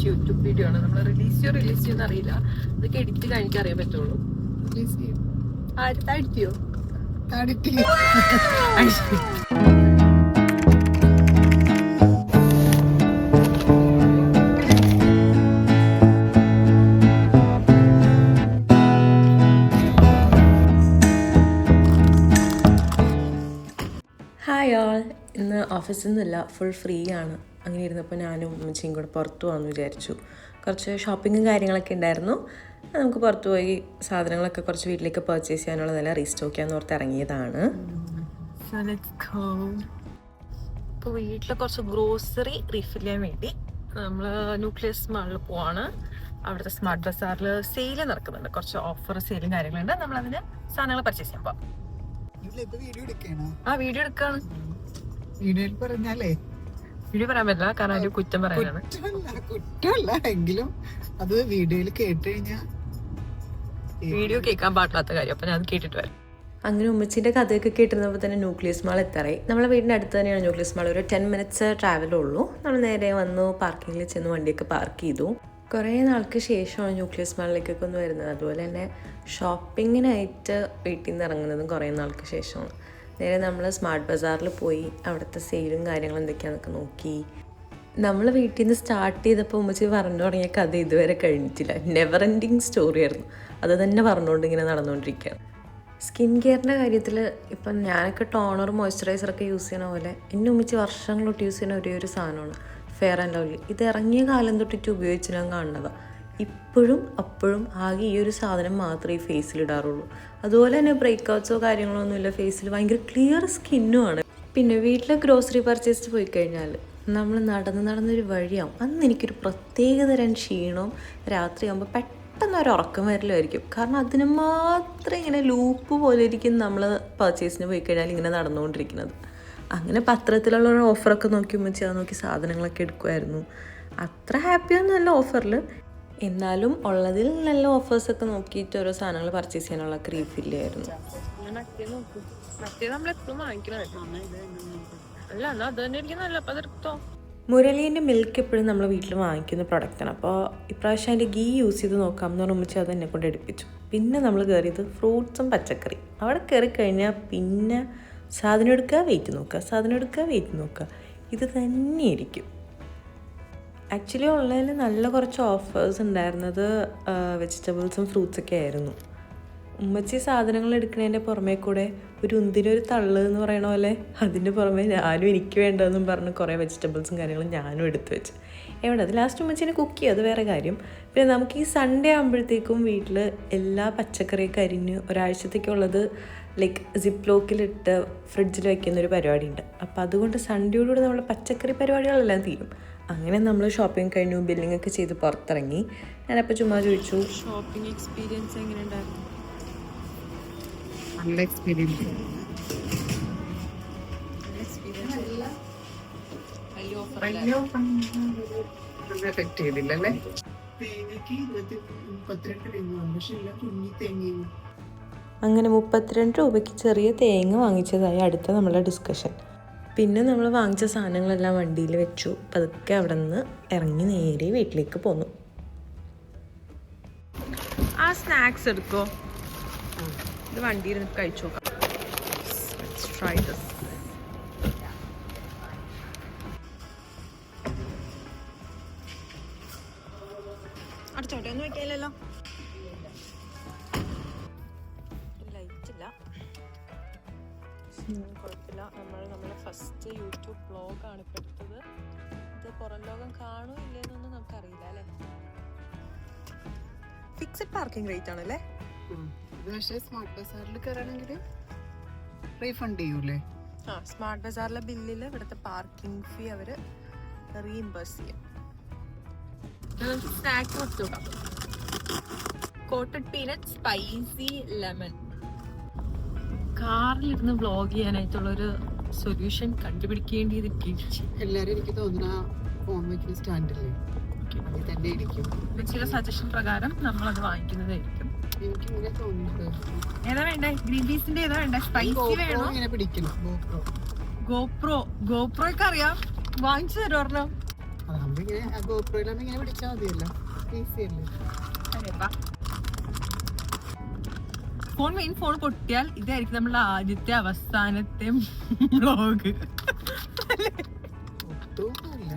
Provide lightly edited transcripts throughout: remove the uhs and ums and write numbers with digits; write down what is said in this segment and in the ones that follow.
YouTube video ആണ്. നമ്മൾ release ചെയ്യുമെന്ന് അറിയില്ല. അതൊക്കെ എഡിറ്റ് കഴിഞ്ഞിട്ട് അറിയാൻ പറ്റുള്ളൂ. റിലീസ് ചെയ്യും. Edit hi all. ഇന്ന് ഓഫീസിൽ നിന്നില്ല, ഫുൾ ഫ്രീ ആണ്. അങ്ങനെ ഇരുന്നപ്പോൾ ഞാനും ഉമ്മച്ചിയും കൂടെ പുറത്തു പോകാമെന്ന് വിചാരിച്ചു. കുറച്ച് ഷോപ്പിങ്ങും കാര്യങ്ങളൊക്കെ ഉണ്ടായിരുന്നു. നമുക്ക് പുറത്തു പോയി സാധനങ്ങളൊക്കെ കുറച്ച് വീട്ടിലേക്ക് പർച്ചേസ് ചെയ്യാനുള്ളതെല്ലാം റീസ്റ്റോക്ക് ചെയ്യാന്ന് ഓർത്ത് ഇറങ്ങിയതാണ്. ഇപ്പോൾ വീട്ടിൽ കുറച്ച് ഗ്രോസറി റീഫിൽ ചെയ്യാൻ വേണ്ടി നമ്മൾ ന്യൂക്ലിയസ് മാളിൽ പോവാണ്. അവിടുത്തെ സ്മാർട്ട് ബസാറിൽ സെയിൽ നടക്കുന്നുണ്ട്. കുറച്ച് ഓഫർ സെയിലും കാര്യങ്ങളുണ്ട്. നമ്മളതിന് സാധനങ്ങൾ പർച്ചേസ് ചെയ്യാൻ പോവാം. വീഡിയോ എടുക്കാണ്. വീഡിയോയിൽ പറഞ്ഞാലേ വീഡിയോ പറയാൻ പറ്റില്ല, കാരണം അതിൽ കുറ്റം പറയാനാണ്. കുറ്റമല്ല എങ്കിലും അത് വീഡിയോയിൽ കേട്ട് കഴിഞ്ഞാൽ വീഡിയോ കേൾക്കാൻ പാടില്ലാത്ത കാര്യം. അപ്പൊ ഞാൻ കേട്ടിട്ട് വരാം. അങ്ങനെ ഉമ്മച്ചിന്റെ കഥയൊക്കെ കേട്ടിരുന്നപ്പോൾ തന്നെ ന്യൂക്ലിയസ് മാൾ എത്താറായി. നമ്മളെ വീടിന്റെ അടുത്ത് തന്നെയാണ് ന്യൂക്ലിയസ് മാൾ. ഒരു 10 മിനിറ്റ്സ് ട്രാവലുള്ളൂ. നമ്മൾ നേരെ വന്നു പാർക്കിങ്ങിൽ ചെന്ന് വണ്ടിയൊക്കെ പാർക്ക് ചെയ്തു. കുറേ നാൾക്ക് ശേഷമാണ് ന്യൂക്ലിയസ് മാളിലേക്കൊക്കെ ഒന്ന് വരുന്നത്. അതുപോലെ തന്നെ ഷോപ്പിങ്ങിനായിട്ട് വീട്ടിൽ നിന്ന് ഇറങ്ങുന്നതും കുറേ നാൾക്ക് ശേഷമാണ്. നേരെ നമ്മൾ സ്മാർട്ട് ബസാറിൽ പോയി അവിടുത്തെ സെയിലും കാര്യങ്ങളും എന്തൊക്കെയാണെന്നൊക്കെ നോക്കി. നമ്മൾ വീട്ടിൽ നിന്ന് സ്റ്റാർട്ട് ചെയ്തപ്പോൾ ഉമ്മച്ചി പറഞ്ഞു തുടങ്ങിയ കഥ ഇതുവരെ കഴിഞ്ഞിട്ടില്ല. നെവർ എൻഡിങ് സ്റ്റോറി ആയിരുന്നു. അത് തന്നെ പറഞ്ഞുകൊണ്ട് ഇങ്ങനെ നടന്നുകൊണ്ടിരിക്കുകയാണ്. സ്കിൻ കെയറിൻ്റെ കാര്യത്തിൽ ഇപ്പം ഞാനൊക്കെ ടോണർ മോയ്സ്ചറൈസറൊക്കെ യൂസ് ചെയ്യണ പോലെ എൻ്റെ ഉമ്മച്ചി വർഷങ്ങളൊട്ട് യൂസ് ചെയ്യുന്ന ഒരേ ഒരു സാധനമാണ് ഫെയർ ആൻഡ് ലവ്ലി. ഇത് ഇറങ്ങിയ കാലം തൊട്ടിട്ട് ഉപയോഗിച്ച് ഞാൻ കാണുന്നതാണ്. ഇപ്പോഴും അപ്പോഴും ആകെ ഈ ഒരു സാധനം മാത്രമേ ഈ ഫേസിലിടാറുള്ളൂ. അതുപോലെ തന്നെ ബ്രേക്ക്ഔട്ട്സോ കാര്യങ്ങളോ ഒന്നുമില്ല. ഫേസിൽ ഭയങ്കര ക്ലിയർ സ്കിന്നുമാണ്. പിന്നെ വീട്ടിൽ ഗ്രോസറി പർച്ചേസ് പോയി കഴിഞ്ഞാൽ നമ്മൾ നടന്നൊരു വഴിയാവും. അന്ന് എനിക്കൊരു പ്രത്യേക തരം ക്ഷീണവും രാത്രിയാകുമ്പോൾ പെട്ടെന്ന് ഒരു ഉറക്കം വരലുമായിരിക്കും. കാരണം അതിന് മാത്രം ഇങ്ങനെ ലൂപ്പ് പോലെ ഇരിക്കും നമ്മൾ പർച്ചേസിന് പോയി കഴിഞ്ഞാൽ ഇങ്ങനെ നടന്നുകൊണ്ടിരിക്കുന്നത്. അങ്ങനെ പത്രത്തിലുള്ള ഒരു ഓഫറൊക്കെ നോക്കി ഉമ്മച്ചി അത് നോക്കി സാധനങ്ങളൊക്കെ എടുക്കുമായിരുന്നു. അത്ര ഹാപ്പിയൊന്നുമല്ല ഓഫറിൽ, എന്നാലും ഉള്ളതിൽ നല്ല ഓഫേഴ്സൊക്കെ നോക്കിയിട്ട് ഓരോ സാധനങ്ങൾ പർച്ചേസ് ചെയ്യാനുള്ള റീഫില്ലായിരുന്നു. മുരളീൻ്റെ മിൽക്ക് എപ്പോഴും നമ്മൾ വീട്ടിൽ വാങ്ങിക്കുന്ന പ്രൊഡക്റ്റാണ്. അപ്പോൾ ഇപ്രാവശ്യം അതിൻ്റെ ഗീ യൂസ് ചെയ്ത് നോക്കാമെന്ന് പറഞ്ഞിച്ച് അത് എന്നെ കൊണ്ട് എടുപ്പിച്ചു. പിന്നെ നമ്മൾ കയറിയത് ഫ്രൂട്ട്സും പച്ചക്കറി. അവിടെ കയറി കഴിഞ്ഞാൽ പിന്നെ സാധനം എടുക്കുക, വെയിറ്റ് നോക്കുക, ഇത് തന്നെയായിരിക്കും. ആക്ച്വലി ഉള്ളതിൽ നല്ല കുറച്ച് ഓഫേഴ്സ് ഉണ്ടായിരുന്നത് വെജിറ്റബിൾസും ഫ്രൂട്ട്സൊക്കെ ആയിരുന്നു. ഉമ്മച്ചി സാധനങ്ങൾ എടുക്കുന്നതിൻ്റെ പുറമേ കൂടെ ഒരു ഉന്തിനൊരു തള്ള് എന്ന് പറയണ പോലെ അതിൻ്റെ പുറമെ ഞാനും എനിക്ക് വേണ്ടതെന്നും പറഞ്ഞ് കുറേ വെജിറ്റബിൾസും കാര്യങ്ങളും ഞാനും എടുത്തു വെച്ച്. അത് ലാസ്റ്റ് ഉമ്മച്ചിനെ കുക്ക് ചെയ്യും, അത് വേറെ കാര്യം. പിന്നെ നമുക്ക് ഈ സൺഡേ ആകുമ്പോഴത്തേക്കും വീട്ടിൽ എല്ലാ പച്ചക്കറിയൊക്കെ അരിഞ്ഞ് ഒരാഴ്ചത്തേക്കുള്ളത് ലൈക്ക് സിപ്പ് ലോക്കിലിട്ട് ഫ്രിഡ്ജിൽ വയ്ക്കുന്നൊരു പരിപാടിയുണ്ട്. അപ്പോൾ അതുകൊണ്ട് സൺഡേയോടുകൂടി നമ്മൾ പച്ചക്കറി പരിപാടികളെല്ലാം തീരും. അങ്ങനെ നമ്മൾ ഷോപ്പിംഗ് കഴിഞ്ഞു, ബില്ലിംഗ് ഒക്കെ ചെയ്ത് പുറത്തിറങ്ങി. ഞാനപ്പോൾ ചുമ്മാ ചോദിച്ചു, ഷോപ്പിംഗ് എക്സ്പീരിയൻസ് എങ്ങനെ ഉണ്ടായിരുന്നു? നല്ല എക്സ്പീരിയൻസ്. എഫക്ട് ചെയ്തില്ലല്ലേ? അങ്ങനെ 32 രൂപയ്ക്ക് ചെറിയ തേങ്ങ വാങ്ങിച്ചതായി അടുത്ത നമ്മളെ ഡിസ്കഷൻ. പിന്നെ നമ്മൾ വാങ്ങിച്ച സാധനങ്ങളെല്ലാം വണ്ടിയിൽ വെച്ചു. പതുക്കെ അവിടെ നിന്ന് ഇറങ്ങി നേരെ വീട്ടിലേക്ക് പോന്നു. ആ സ്നാക്സ് എടുക്കോ, ഇത് വണ്ടിയിൽ കഴിച്ചു നോക്കാം. Try this. അടച്ചോട്ടെ, ഒന്നും വയ്ക്കാനില്ലല്ലോ. ലൈറ്റില്ല, കുഴപ്പമില്ല. നമ്മുടെ ഫസ്റ്റ് യൂട്യൂബ് വ്ളോഗാണ് ഇപ്പോൾ എടുത്തത്. ഇത് പുറം ലോകം കാണുമോ ഇല്ലേന്നൊന്നും നമുക്കറിയില്ല അല്ലേ. ഫിക്സഡ് പാർക്കിംഗ് റേറ്റ് ആണല്ലേ. പക്ഷേ സ്മാർട്ട് ബസാറിൽ കയറണമെങ്കിൽ റീഫണ്ട് ചെയ്യൂലേ? സ്മാർട്ട് ബസാറിലെ ബില്ലിൽ ഇവിടുത്തെ പാർക്കിംഗ് ഫീ അവർ റീഇംബേഴ്സ് ചെയ്യും. സ്നാക്സ് കൊടുത്തു നോക്കാം. Coated peanut spicy lemon. കാറിലിരുന്ന് വ്ളോഗ് ചെയ്യാനായിട്ടുള്ളൊരു സൊല്യൂഷൻ കണ്ടുപിടിക്കേണ്ടിയിരിക്കും. എല്ലാവരും എനിക്ക് തോന്നുന്ന ഫോൺ വയ്ക്കുന്ന സ്റ്റാൻഡില്ലേ അതിൽ തന്നെ ഇരിക്കും. ചില സജഷൻ പ്രകാരം നമ്മളത് വാങ്ങിക്കുന്നതായിരിക്കും. എനിക്കിങ്ങനെ തോന്നുന്നത്. ഏതാ വേണ്ടേ? ഗ്രീൻ പീസിന്റെ ഏതാ വേണ്ടേ? സ്പൈസി വേണോ? പിടിക്കണം. ഗോപ്രോ ഒക്കെ അറിയാം, വാങ്ങിച്ചു തരും ഒരെണ്ണം. അതാകുമ്പോ ഇങ്ങനെ ഗോപ്രോയിലാകുമ്പോ ഇങ്ങനെ പിടിച്ചാൽ മതിയല്ലോ, ഈസി അല്ലേ. ഫോൺ പൊട്ടിയാൽ ഇതായിരിക്കും നമ്മളുടെ ആദ്യത്തെ അവസാനത്തെ വ്ളോഗ്. ഒട്ടുമല്ല.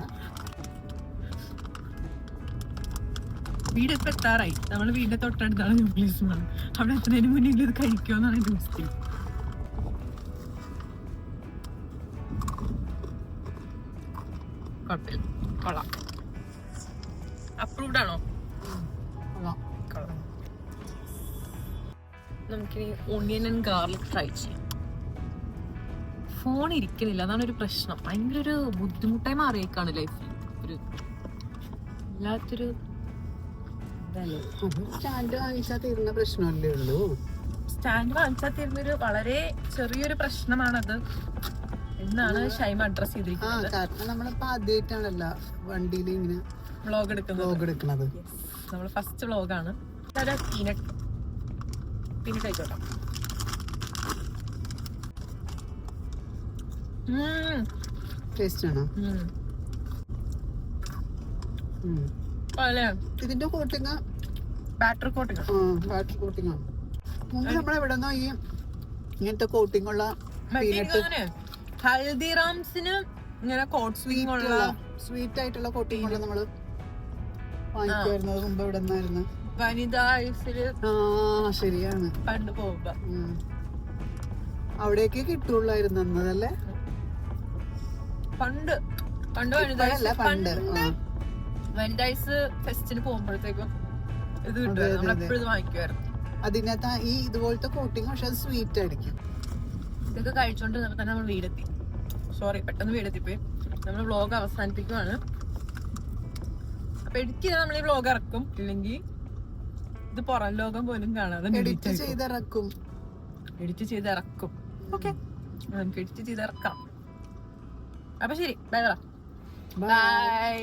വീട് ഇപ്പൊ എത്താറായി. നമ്മള് വീടിന്റെ തൊട്ടടുത്താണ് ന്യൂക്ലിയസ് മാൾ. അവിടെ എത്തുന്നതിന് മുന്നേ ഇത് കഴിക്കുമെന്നാണ് എന്റെ മിസ്റ്റേക്ക്. കുഴപ്പമില്ല, കൊള്ളാം. അപ്രൂവ്ഡ് ആണോ? നമുക്കിനി ഓണിയൻ ആൻഡ് ഗാർലിക് ട്രൈ ചെയ്യാം. ഫോൺ ഇരിക്കുന്നില്ല, അതാണ് ഒരു പ്രശ്നം. ഭയങ്കര ഒരു ബുദ്ധിമുട്ടായി മാറിയേക്കാണ് ലൈഫിൽ. ഒരു വല്ലാത്തൊരു സ്റ്റാൻഡ് വാങ്ങിച്ചാൽ തീരുന്ന പ്രശ്നമല്ലേ ഉള്ളൂ. സ്റ്റാൻഡ് വാങ്ങിച്ചാൽ തീരുന്നൊരു വളരെ ചെറിയൊരു പ്രശ്നമാണത് എന്നാണ് ഷൈമ അഡ്രസ് ചെയ്തിരിക്കുന്നത്. കാരണം നമ്മളിപ്പോ ആദ്യമായിട്ടാണല്ലോ വണ്ടിയിൽ ഇങ്ങനെ വ്ളോഗ് എടുക്കുന്നത്. നമ്മള് ഫസ്റ്റ് വ്ളോഗാണ്. പീനട്ട് ആയിക്കോട്ടെ. ടേസ്റ്റ് ആണോ? ഇതിന്റെ coating batter coating. Batter coating ആണ്. മുമ്പ് നമ്മളെവിടെന്നോ ഈ ഇങ്ങനത്തെ കോട്ടിങ് ഉള്ള ഹൽദിറാംസിന് ഇങ്ങനെ സ്വീറ്റ് ആയിട്ടുള്ള കോട്ടിങ് ഉള്ള നമ്മള് വാങ്ങിക്കുമായിരുന്നത് മുമ്പ് എവിടെ നിന്നായിരുന്നു? വനിതാ ഐസില്. ശരിയാണ്, പണ്ട് പോകുമ്പോ അവിടേക്ക് കിട്ടുള്ളായിരുന്നു എന്നതല്ലേ? പണ്ട് വനിതാ ഐസ് ഫെസ്റ്റിന് പോകുമ്പോഴത്തേക്കും ഇത് കിട്ടുമായിരുന്നു. നമ്മളെപ്പോഴും വാങ്ങിക്കുമായിരുന്നു. അതിനകത്ത് ഈ ഇതുപോലത്തെ കോട്ടിങ്, പക്ഷെ അത് സ്വീറ്റ് ആയിരിക്കും. ഇതൊക്കെ കഴിച്ചോണ്ട് തന്നെ നമ്മൾ വീടെത്തി. പെട്ടെന്ന് വീടെത്തിപ്പോയി. നമ്മൾ വ്ളോഗ് അവസാനിപ്പിക്കുവാണ്. അപ്പൊ എഡിറ്റ് ചെയ്താൽ നമ്മൾ ഈ വ്ളോഗ് ഇറക്കും, ഇല്ലെങ്കിൽ ഇത് പുറം ലോകം പോലും കാണാതെ എഡിറ്റ് ചെയ്തിറക്കും. ഓക്കെ, നമുക്ക് എഡിറ്റ് ചെയ്തിറക്കാം. അപ്പൊ ശരി, ബൈ.